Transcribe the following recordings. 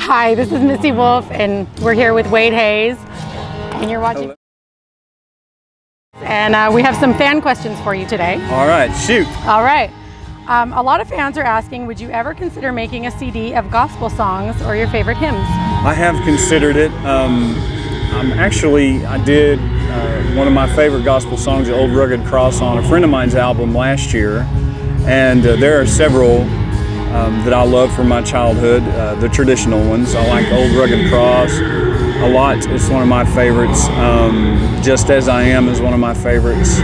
Hi, this is Missy Wolf, and we're here with Wade Hayes, and you're watching. Hello. And we have some fan questions for you today. All right, shoot. All right. A lot of fans are asking, would you ever consider making a CD of gospel songs or your favorite hymns? I have considered it. I did one of my favorite gospel songs, The Old Rugged Cross, on a friend of mine's album last year. And there are several that I love from my childhood, the traditional ones. I like Old Rugged Cross a lot. It's one of my favorites. Just As I Am is one of my favorites,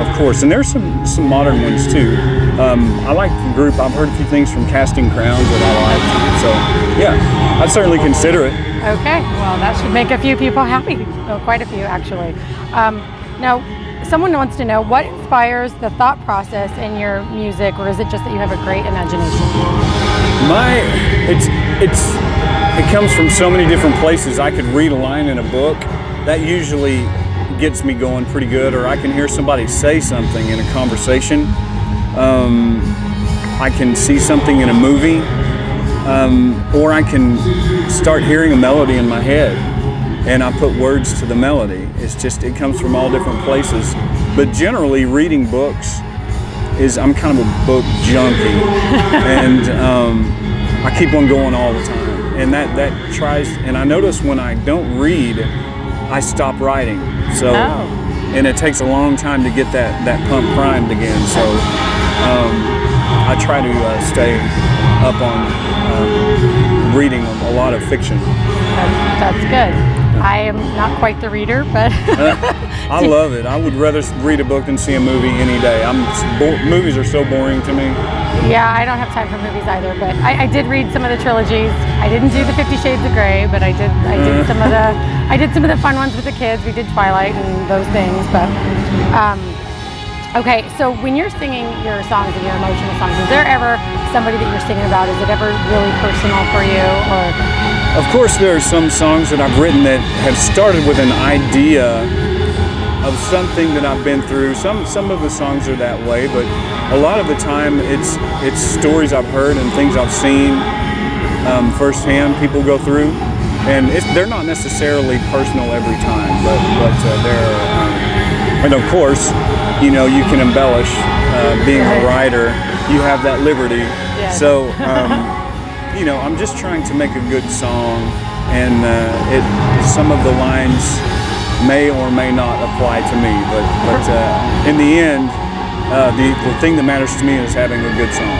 of course. And there's some modern ones too. I like the group. I've heard a few things from Casting Crowns that I like. So yeah, I'd certainly consider it. Okay, well that should make a few people happy. Oh, quite a few actually. Now, someone wants to know, what inspires the thought process in your music, or is it just that you have a great imagination? It comes from so many different places. I could read a line in a book, that usually gets me going pretty good, or I can hear somebody say something in a conversation. I can see something in a movie, or I can start hearing a melody in my head and I put words to the melody. It comes from all different places. But generally, reading books I'm kind of a book junkie, and I keep on going all the time. And and I notice when I don't read, I stop writing. So, and it takes a long time to get that pump primed again. So I try to stay up on reading a lot of fiction. That's good. I am not quite the reader, but I love it. I would rather read a book than see a movie any day. Movies are so boring to me. Yeah, I don't have time for movies either, but I did read some of the trilogies. I didn't do the 50 Shades of Grey, but I did some of the fun ones with the kids. We did Twilight and those things, but okay, so when you're singing your songs and your emotional songs, is there ever somebody that you're singing about? Is it ever really personal for you, or? Of course, there are some songs that I've written that have started with an idea of something that I've been through. Some of the songs are that way, but a lot of the time it's stories I've heard and things I've seen firsthand people go through, and they're not necessarily personal every time, but they're and of course, you can embellish. Being a writer, you have that liberty. Yes. So. I'm just trying to make a good song, and some of the lines may or may not apply to me, but in the end, the thing that matters to me is having a good song.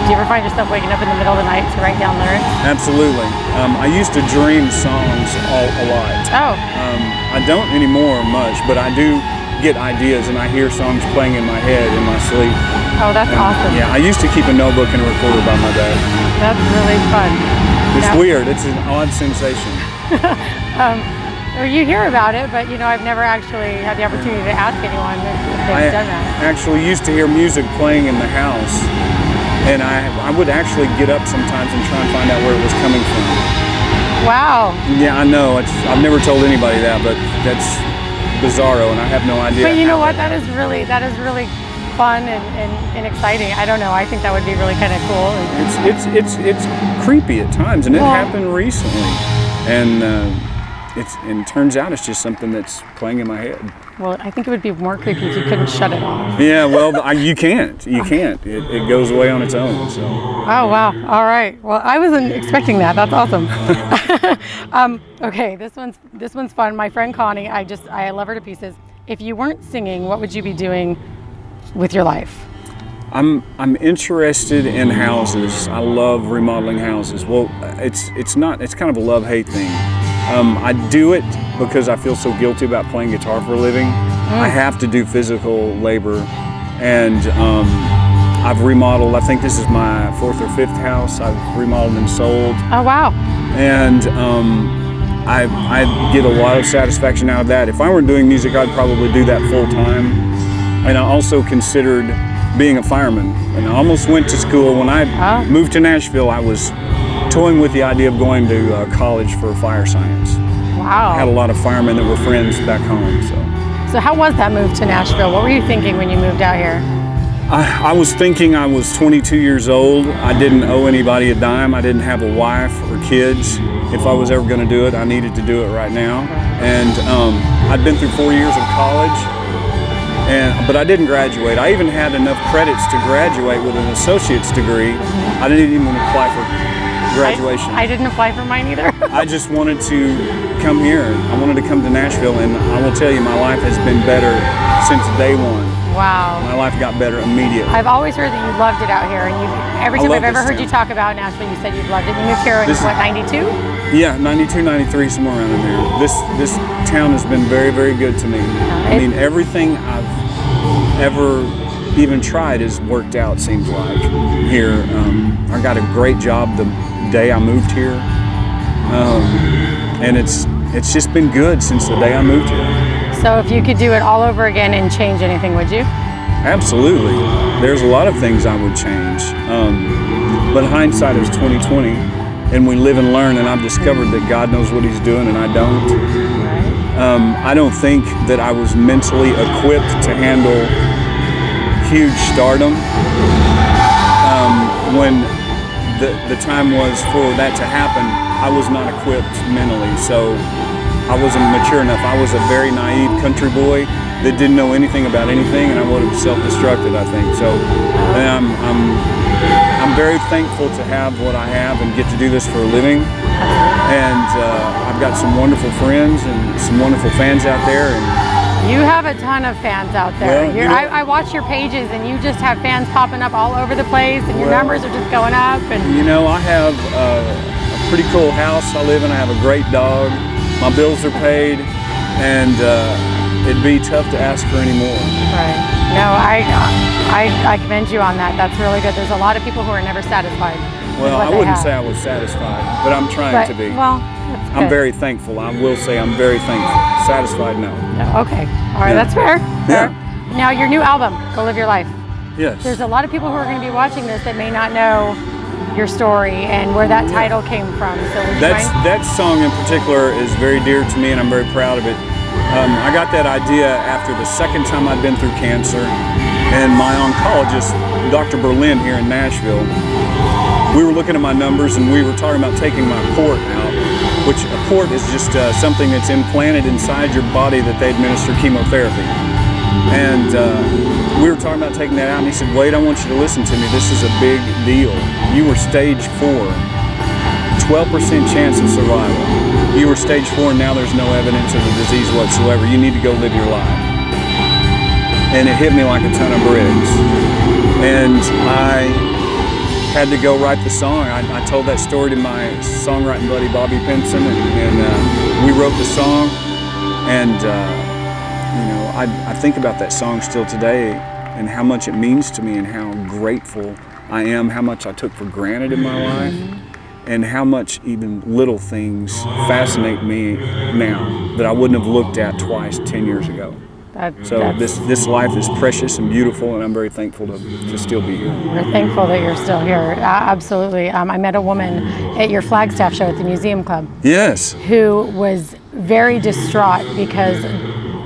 Do you ever find yourself waking up in the middle of the night to write down lyrics? Absolutely. I used to dream songs a lot. Oh. I don't anymore much, but I do get ideas, and I hear songs playing in my head in my sleep. Oh, that's awesome. Yeah, I used to keep a notebook and a recorder by my bed. That's really fun. It's weird. It's an odd sensation. Well, you hear about it, but I've never actually had the opportunity to ask anyone if they've done that. I actually used to hear music playing in the house, and I would actually get up sometimes and try and find out where it was coming from. Wow. Yeah, I know. I've never told anybody that, but that's bizarro, and I have no idea. But you know what? That is really fun and exciting. I don't know. I think that would be really kind of cool. It's creepy at times, and it happened recently, and it turns out it's just something that's playing in my head. Well, I think it would be more creepy if you couldn't shut it off. Yeah, well, you can't. You can't. It goes away on its own. So. Oh wow! All right. Well, I wasn't expecting that. That's awesome. Okay, this one's fun. My friend Connie, I love her to pieces. If you weren't singing, what would you be doing with your life? I'm interested in houses. I love remodeling houses. Well, it's kind of a love-hate thing. I do it because I feel so guilty about playing guitar for a living. I have to do physical labor, and I've remodeled, I think this is my 4th or 5th house I've remodeled and sold. Oh wow. And I get a lot of satisfaction out of that. If I weren't doing music, I'd probably do that full time. And I also considered being a fireman, and I almost went to school. When I moved to Nashville, I was toying with the idea of going to college for fire science. Wow. I had a lot of firemen that were friends back home. So how was that move to Nashville? What were you thinking when you moved out here? I was thinking I was 22 years old. I didn't owe anybody a dime. I didn't have a wife or kids. If I was ever going to do it, I needed to do it right now. And I'd been through 4 years of college, but I didn't graduate. I even had enough credits to graduate with an associate's degree. I didn't even apply for graduation. I didn't apply for mine either. I just wanted to come here. I wanted to come to Nashville, and I will tell you, my life has been better since day one. Wow. My life got better immediately. I've always heard that you loved it out here, and every time I've ever heard you talk about Nashville, you said you've loved it. You moved here in, what, 92? Yeah, 92, 93, somewhere around in there. This town has been very, very good to me. I mean, everything I've ever even tried has worked out, seems like, here. I got a great job the day I moved here. And it's just been good since the day I moved here. So if you could do it all over again and change anything, would you? Absolutely. There's a lot of things I would change. But hindsight is 20/20, and we live and learn, and I've discovered that God knows what He's doing and I don't. I don't think that I was mentally equipped to handle huge stardom. When the time was for that to happen, I was not equipped mentally, so I wasn't mature enough. I was a very naive country boy that didn't know anything about anything, and I would have self-destructed, I think. So I'm very thankful to have what I have and get to do this for a living. And I've got some wonderful friends and some wonderful fans out there. And you have a ton of fans out there. Well, I watch your pages, and you just have fans popping up all over the place, and your numbers are just going up. And you know, I have a pretty cool house I live in. I have a great dog. My bills are paid, and it'd be tough to ask for any more. Right. No, I commend you on that. That's really good. There's a lot of people who are never satisfied. Well, I wouldn't say I was satisfied, but I'm trying to be. Well, that's good. I'm very thankful. I will say I'm very thankful. Satisfied, no. Okay. All right, that's fair. Yeah. Now, your new album, Go Live Your Life. Yes. There's a lot of people who are going to be watching this that may not know your story and where that title came from. So that song in particular is very dear to me, and I'm very proud of it. I got that idea after the second time I'd been through cancer, and my oncologist, Dr. Berlin here in Nashville, we were looking at my numbers, and we were talking about taking my port out, which a port is just something that's implanted inside your body that they administer chemotherapy. And we were talking about taking that out, and he said, "Wade, I want you to listen to me. This is a big deal. You were stage 4, 12% chance of survival. You were stage 4, and now there's no evidence of the disease whatsoever. You need to go live your life." And it hit me like a ton of bricks. And I had to go write the song. I told that story to my songwriting buddy Bobby Pinson, and we wrote the song. And you know, I think about that song still today, and how much it means to me, and how grateful I am, how much I took for granted in my life, and how much even little things fascinate me now that I wouldn't have looked at twice 10 years ago. So this life is precious and beautiful, and I'm very thankful to still be here. We're thankful that you're still here. Absolutely. I met a woman at your Flagstaff show at the Museum Club. Yes. Who was very distraught because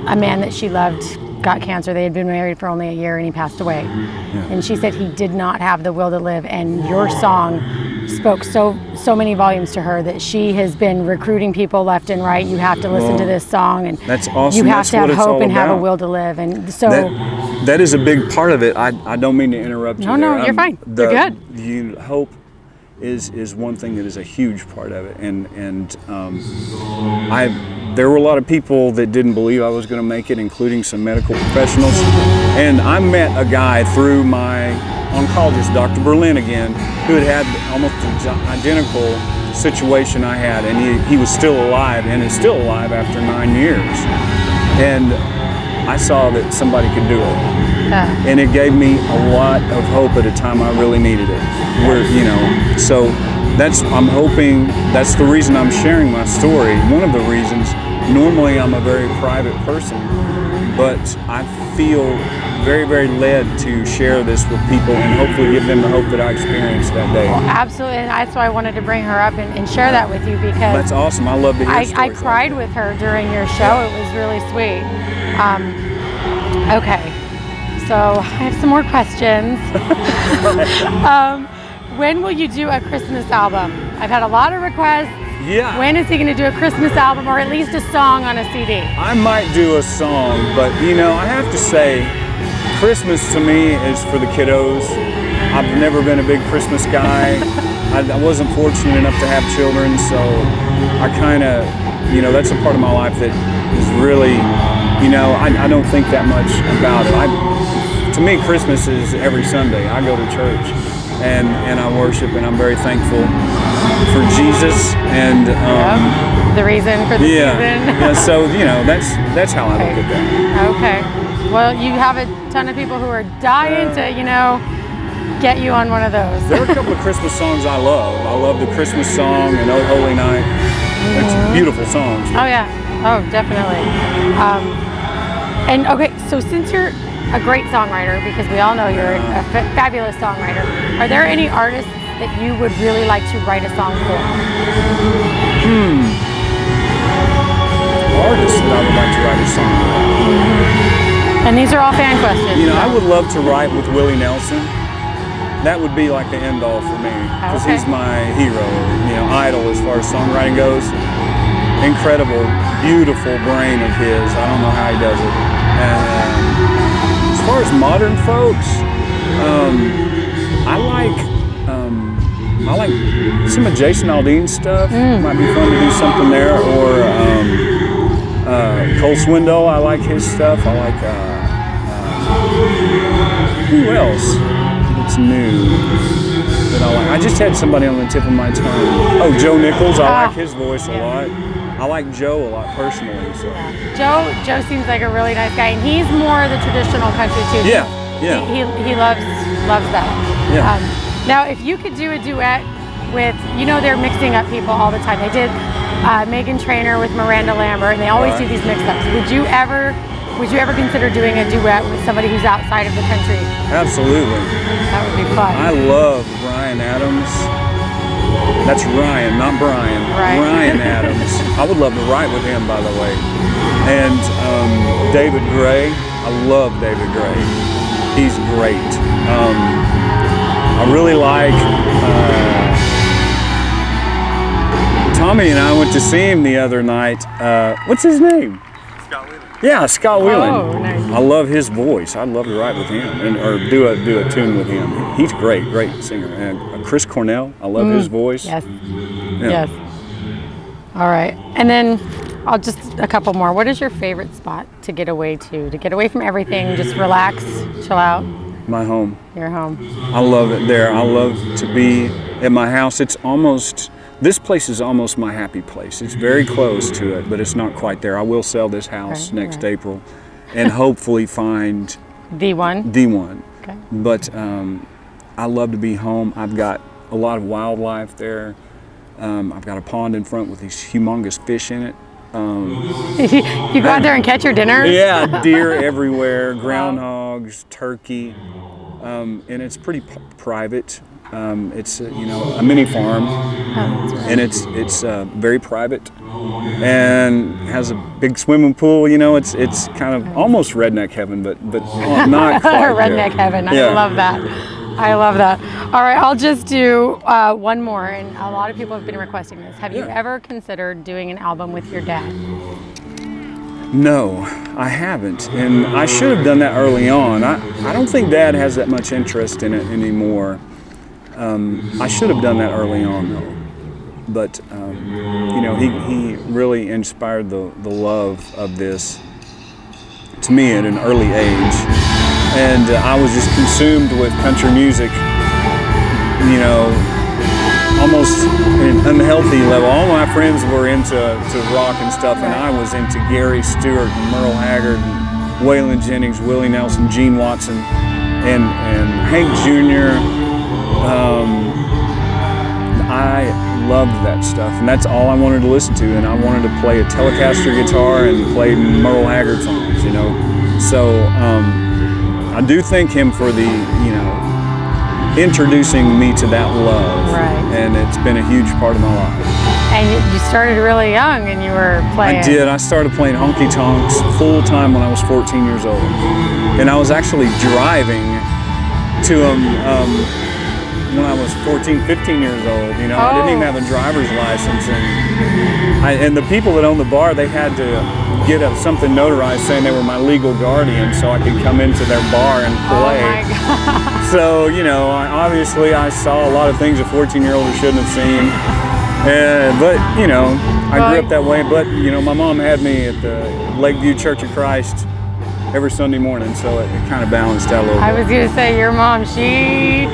a man that she loved got cancer. They had been married for only a year, and he passed away. Yeah. And she said he did not have the will to live, and your song spoke so many volumes to her that she has been recruiting people left and right. You have to listen to this song, and that's awesome. You have to have hope and have a will to live. And so that is a big part of it. I don't mean to interrupt you. No, you're fine. You're good. Hope is one thing that is a huge part of it, and there were a lot of people that didn't believe I was going to make it, including some medical professionals. And I met a guy through my oncologist, Dr. Berlin again, who had almost the identical situation I had, and he was still alive, and is still alive after 9 years. And I saw that somebody could do it. And it gave me a lot of hope at a time I really needed it. So I'm hoping that's the reason I'm sharing my story. One of the reasons. Normally I'm a very private person, but I feel very, very led to share this with people and hopefully give them the hope that I experienced that day. Well, absolutely, and that's why I wanted to bring her up and share that with you, because that's awesome. I love to hear stories. I cried with her during your show. It was really sweet. Okay, So I have some more questions. When will you do a Christmas album? I've had a lot of requests. Yeah. When is he going to do a Christmas album, or at least a song on a CD? I might do a song, but you know, I have to say, Christmas to me is for the kiddos. I've never been a big Christmas guy. I wasn't fortunate enough to have children, so I kind of, you know, that's a part of my life that is really, you know, I don't think that much about it. To me, Christmas is every Sunday. I go to church and I worship, and I'm very thankful for Jesus and the reason for the season. Yeah, so you know, that's how I look at that. Okay. Well, you have a ton of people who are dying to, you know, get you on one of those. There are a couple of Christmas songs I love. I love the Christmas song and Oh Holy Night. It's beautiful songs. Oh yeah. Oh, definitely. And okay, so since you're a great songwriter, because we all know you're a fabulous songwriter, are there any artists that you would really like to write a song for? Artists that I would like to write a song for. And these are all fan questions. You know, I would love to write with Willie Nelson. That would be like the end all for me, because he's my hero, you know, idol as far as songwriting goes. Incredible, beautiful brain of his. I don't know how he does it. And as far as modern folks, I like some of Jason Aldean's stuff. Might be fun to do something there. Or Cole Swindell, I like his stuff. I like who else? It's new that I like. I just had somebody on the tip of my tongue. Oh, Joe Nichols. I like his voice a lot. I like Joe a lot personally. So. Yeah. Joe seems like a really nice guy, and he's more the traditional country too. Yeah, yeah. He loves that. Yeah. Now, if you could do a duet with, you know, they're mixing up people all the time. They did Meghan Trainor with Miranda Lambert, and they always do these mix-ups. Would you ever consider doing a duet with somebody who's outside of the country? Absolutely. That would be fun. I love Bryan Adams. That's Ryan, not Brian. Ryan Adams. I would love to write with him, by the way. And David Gray. I love David Gray. He's great. I really like Tommy, and I went to see him the other night. What's his name? Scott Whelan. Yeah, Scott Whelan. Oh, nice. I love his voice. I'd love to write with him or do a tune with him. He's great singer. And Chris Cornell, I love his voice. Yes. Yeah. Yes. All right, and then I'll just a couple more. What is your favorite spot to get away to? To get away from everything, just relax, chill out. My home. Your home. I love it there. I love to be at my house. This place is almost my happy place. It's very close to it, but it's not quite there. I will sell this house next April and hopefully find the one. Okay. But I love to be home. I've got a lot of wildlife there. I've got a pond in front with these humongous fish in it. You go out there and catch your dinner? Yeah, deer everywhere, groundhogs, turkey, and it's pretty private. It's you know, a mini farm, and it's very private, and has a big swimming pool. You know, it's kind of almost redneck heaven, but not quite redneck heaven. I love that. I love that. All right, I'll just do one more, and a lot of people have been requesting this. Have you ever considered doing an album with your dad? No, I haven't, and I should have done that early on. I don't think Dad has that much interest in it anymore. I should have done that early on, though. But you know, he really inspired the love of this to me at an early age. And I was just consumed with country music, you know, almost at an unhealthy level. All my friends were into rock and stuff, and I was into Gary Stewart and Merle Haggard and Waylon Jennings, Willie Nelson, Gene Watson, and Hank Jr. I loved that stuff, and that's all I wanted to listen to, and I wanted to play a Telecaster guitar and play Merle Haggard songs, you know. So I do thank him for the, you know, introducing me to that love, and it's been a huge part of my life. And you started really young, and you were playing. I did. I started playing honky tonks full time when I was 14 years old, and I was actually driving to them when I was 14, 15 years old. You know, I didn't even have a driver's license, and the people that owned the bar, they had to get something notarized saying they were my legal guardian, so I could come into their bar and play. Oh my God. So you know, obviously I saw a lot of things a 14-year-old shouldn't have seen. But you know, I grew up that way. But you know, my mom had me at the Lakeview Church of Christ every Sunday morning, so it kind of balanced out a little bit. I was gonna say, your mom, she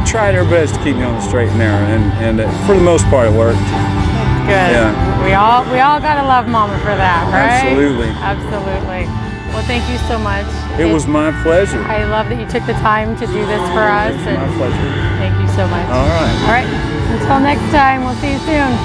tried her best to keep me on the straight and narrow, and for the most part, it worked. That's good. Yeah. We all gotta love Mama for that, right? Absolutely. Absolutely. Well, thank you so much. It was my pleasure. I love that you took the time to do this for us. It's my pleasure. Thank you so much. All right. All right. Until next time, we'll see you soon.